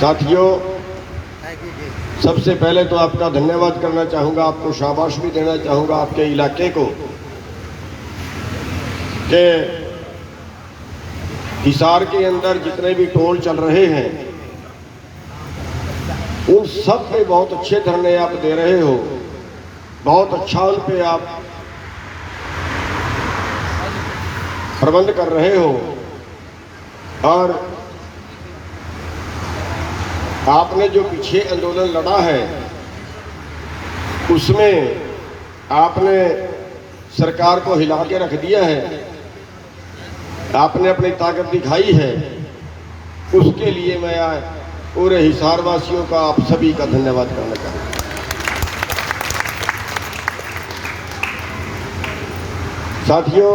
साथियों, सबसे पहले तो आपका धन्यवाद करना चाहूँगा, आपको शाबाश भी देना चाहूँगा आपके इलाके को कि हिसार के अंदर जितने भी टोल चल रहे हैं उन सब पे बहुत अच्छे धरने आप दे रहे हो, बहुत अच्छा उन पे आप प्रबंध कर रहे हो। और आपने जो पीछे आंदोलन लड़ा है उसमें आपने सरकार को हिला के रख दिया है, आपने अपनी ताकत दिखाई है, उसके लिए मैं पूरे हिसार वासियों का आप सभी का धन्यवाद करना चाहूँगा। साथियों,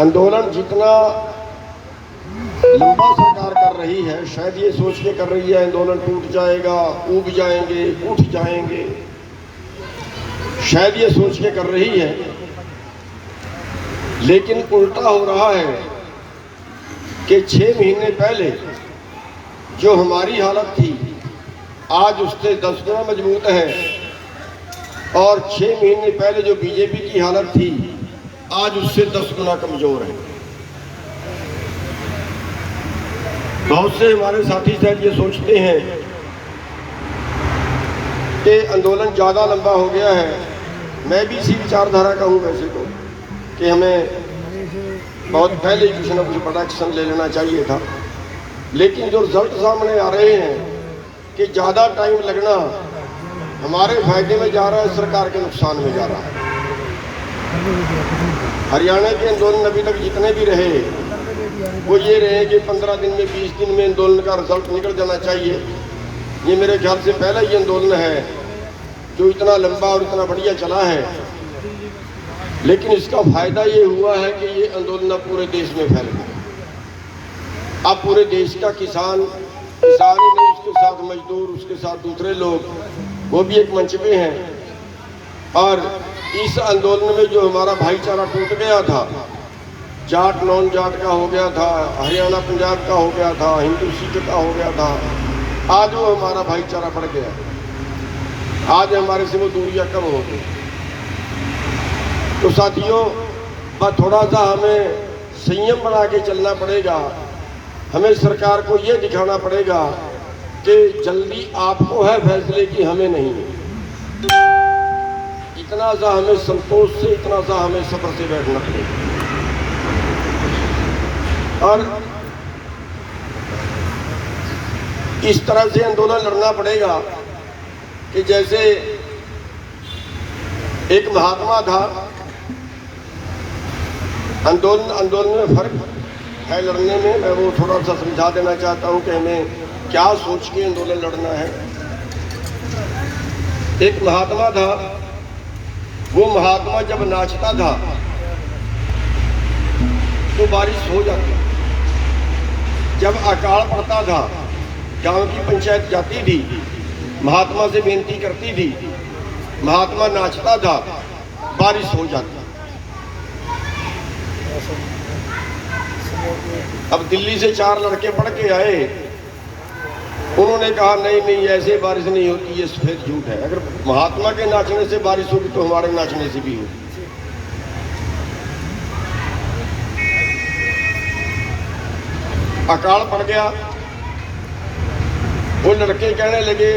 आंदोलन जितना लंबा सरकार कर रही है, शायद ये सोच के कर रही है आंदोलन टूट जाएगा, ऊब जाएंगे, उठ जाएंगे, शायद ये सोच के कर रही है, लेकिन उल्टा हो रहा है कि 6 महीने पहले जो हमारी हालत थी आज उससे 10 गुना मजबूत है, और 6 महीने पहले जो बीजेपी की हालत थी आज उससे 10 गुना कमजोर है। बहुत से हमारे साथी शायद ये सोचते हैं कि आंदोलन ज़्यादा लंबा हो गया है। मैं भी इसी विचारधारा का हूँ वैसे तो, कि हमें बहुत पहले कुछ ना कुछ बड़ा एक्शन ले लेना चाहिए था, लेकिन जो रिजल्ट सामने आ रहे हैं कि ज़्यादा टाइम लगना हमारे फायदे में जा रहा है, सरकार के नुकसान में जा रहा है। हरियाणा के आंदोलन अभी तक जितने भी रहे वो ये रहे कि 15 दिन में 20 दिन में आंदोलन का रिजल्ट निकल जाना चाहिए। ये मेरे ख्याल से पहला ही आंदोलन है जो इतना लंबा और इतना बढ़िया चला है, लेकिन इसका फायदा ये हुआ है कि ये आंदोलन अब पूरे देश में फैल गया। अब पूरे देश का किसान ही नहीं, उसके साथ मजदूर, उसके साथ दूसरे लोग वो भी एक मंच पे हैं। और इस आंदोलन में जो हमारा भाईचारा टूट गया था, जाट नॉन जाट का हो गया था, हरियाणा पंजाब का हो गया था, हिंदू सिख का हो गया था, आज वो हमारा भाईचारा बढ़ गया। आज हमारे से वो दूरियां कम हो गई। तो साथियों, बस थोड़ा सा हमें संयम बना के चलना पड़ेगा। हमें सरकार को ये दिखाना पड़ेगा कि जल्दी आपको है फैसले की, हमें नहीं है। इतना सा हमें संतोष से, इतना सा हमें सब्र से बैठना पड़ेगा। और इस तरह से आंदोलन लड़ना पड़ेगा कि जैसे एक महात्मा था। आंदोलन में फर्क है लड़ने में, मैं वो थोड़ा सा समझा देना चाहता हूँ कि हमें क्या सोच के आंदोलन लड़ना है। एक महात्मा था, वो महात्मा जब नाचता था तो बारिश हो जाती, जब अकाल पड़ता था गांव की पंचायत जाती थी, महात्मा से बेनती करती थी, महात्मा नाचता था, बारिश हो जाती। अब दिल्ली से 4 लड़के पढ़ के आए, उन्होंने कहा नहीं नहीं ऐसे बारिश नहीं होती, ये सफेद झूठ है। अगर महात्मा के नाचने से बारिश होगी तो हमारे नाचने से भी होगी। अकाल पड़ गया। वो लड़के कहने लगे,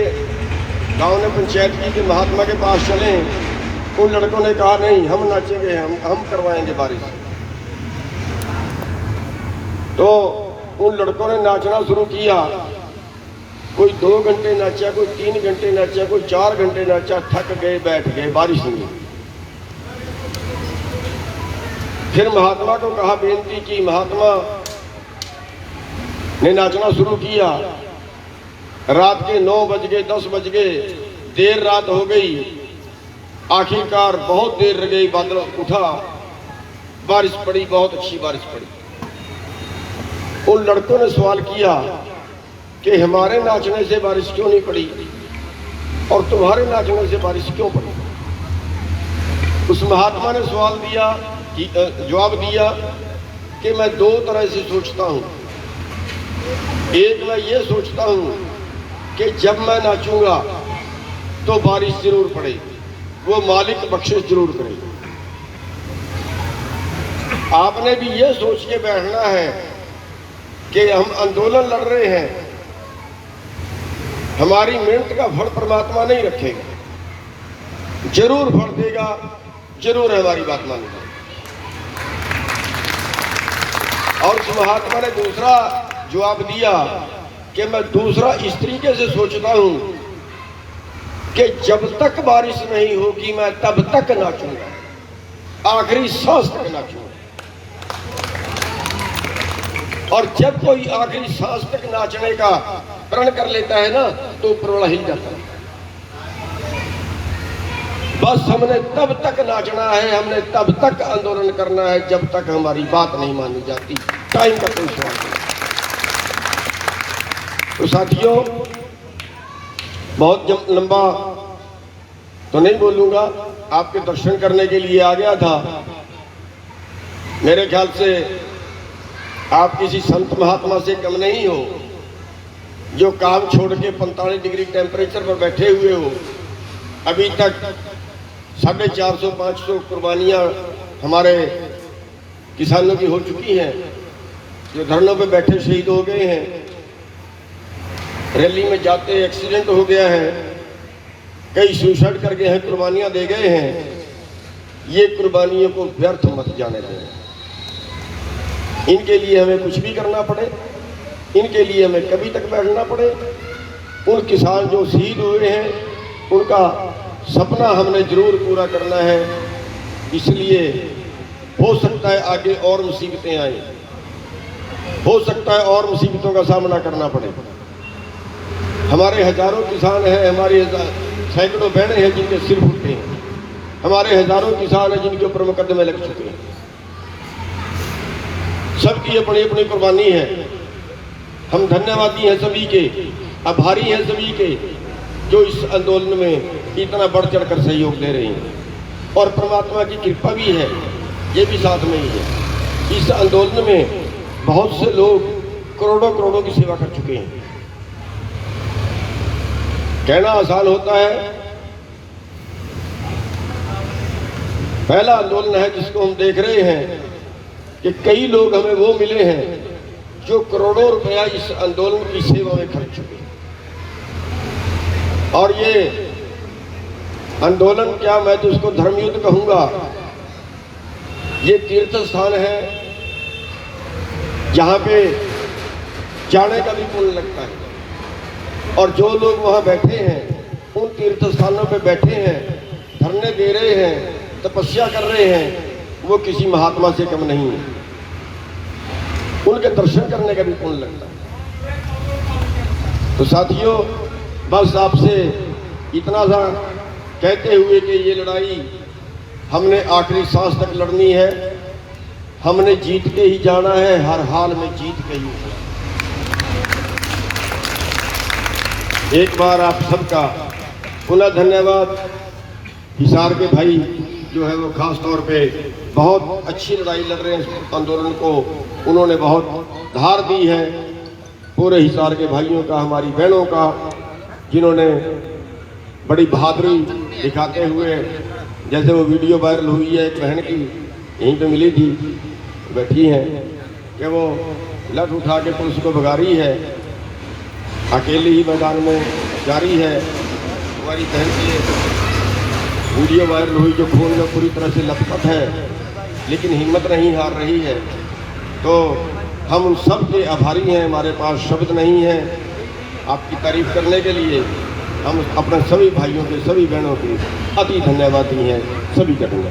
गांव ने पंचायत की कि महात्मा के पास चलें। उन लड़कों ने कहा नहीं, हम नाचेंगे, हम करवाएंगे बारिश। तो उन लड़कों ने नाचना शुरू किया। कोई 2 घंटे नाचा, कोई 3 घंटे नाचा, कोई 4 घंटे नाचा, थक गए, बैठ गए, बारिश नहीं। फिर महात्मा को कहा, बेनती की, महात्मा ने नाचना शुरू किया। रात के 9 बज गए, 10 बज गए, देर रात हो गई। आखिरकार बहुत देर रह गई, बादल उठा, बारिश पड़ी, बहुत अच्छी बारिश पड़ी। उन लड़कों ने सवाल किया कि हमारे नाचने से बारिश क्यों नहीं पड़ी और तुम्हारे नाचने से बारिश क्यों पड़ी। उस महात्मा ने सवाल दिया कि जवाब दिया कि मैं दो तरह से सोचता हूँ। एक मैं ये सोचता हूँ कि जब मैं नाचूंगा तो बारिश जरूर पड़ेगी, वो मालिक बख्शिश जरूर करेगा। आपने भी ये सोच के बैठना है कि हम आंदोलन लड़ रहे हैं, हमारी मेहनत का फल परमात्मा नहीं रखेगा, जरूर फल देगा, जरूर हमारी बात मानेगा। और उस महात्मा ने दूसरा जवाब दिया कि मैं दूसरा इस तरीके से सोचता हूं कि जब तक बारिश नहीं होगी मैं तब तक नाचूंगा, आखिरी सांस तक नाचूंगा। और जब कोई आखिरी सांस तक नाचने का प्रण कर लेता है ना, तो ऊपर वाला हिल जाता है। बस हमने तब तक नाचना है, हमने तब तक आंदोलन करना है जब तक हमारी बात नहीं मानी जाती। टाइम का कोई सवाल नहीं। तो साथियों, बहुत लंबा तो नहीं बोलूंगा, आपके दर्शन करने के लिए आ गया था। मेरे ख्याल से आप किसी संत महात्मा से कम नहीं हो जो काम छोड़ के 45 डिग्री टेम्परेचर पर बैठे हुए हो। अभी तक 450-500 कुर्बानियां हमारे किसानों की हो चुकी हैं, जो धरनों पे बैठे शहीद हो गए हैं, रैली में जाते एक्सीडेंट हो गया है, कई सुसाइड कर गए हैं, कुर्बानियां दे गए हैं। ये कुर्बानियों को व्यर्थ मत जाने दें। इनके लिए हमें कुछ भी करना पड़े, इनके लिए हमें कभी तक बैठना पड़े, उन किसान जो शहीद हुए हैं उनका सपना हमने जरूर पूरा करना है। इसलिए हो सकता है आगे और मुसीबतें आए, हो सकता है और मुसीबतों का सामना करना पड़े। हमारे हजारों किसान हैं, हमारी सैकड़ों बहनें हैं जिनके सिर फूटे हैं, हमारे हजारों किसान हैं जिनके ऊपर मुकदमे लग चुके हैं। सबकी अपनी अपनी कुर्बानी है। हम धन्यवादी हैं सभी के, आभारी हैं सभी के जो इस आंदोलन में इतना बढ़ चढ़ कर सहयोग दे रहे हैं। और परमात्मा की कृपा भी है, ये भी साथ में ही है। इस आंदोलन में बहुत से लोग करोड़ों करोड़ों की सेवा कर चुके हैं। कहना आसान होता है, पहला आंदोलन है जिसको हम देख रहे हैं कि कई लोग हमें वो मिले हैं जो करोड़ों रुपया इस आंदोलन की सेवा में खर्च चुके हैं। और ये आंदोलन क्या, मैं तो उसको धर्मयुद्ध कहूंगा। ये तीर्थ स्थान है जहां पे जाने का भी पुण्य लगता है। और जो लोग वहां बैठे हैं, उन तीर्थ स्थानों पे बैठे हैं, धरने दे रहे हैं, तपस्या कर रहे हैं, वो किसी महात्मा से कम नहीं है। उनके दर्शन करने का भी पुण्य लगता है। तो साथियों, बस आपसे इतना सा कहते हुए कि ये लड़ाई हमने आखिरी सांस तक लड़नी है, हमने जीत के ही जाना है, हर हाल में जीत के ही। एक बार आप सबका पुनः धन्यवाद। हिसार के भाई जो है वो खास तौर पे बहुत अच्छी लड़ाई लड़ रहे हैं इस आंदोलन को, उन्होंने बहुत धार दी है। पूरे हिसार के भाइयों का, हमारी बहनों का, जिन्होंने बड़ी बहादुरी दिखाते हुए, जैसे वो वीडियो वायरल हुई है एक बहन की, यहीं पे मिली थी, बैठी हैं कि वो लठ उठा के पुलिस को भगा रही है, अकेले ही मैदान में जारी है। हमारी बहन की वीडियो वायरल हुई जो खून में पूरी तरह से लथपथ है, लेकिन हिम्मत नहीं हार रही है। तो हम उन सब के आभारी हैं, हमारे पास शब्द नहीं है आपकी तारीफ करने के लिए। हम अपने सभी भाइयों के, सभी बहनों के अति धन्यवादी हैं, सभी करेंगे।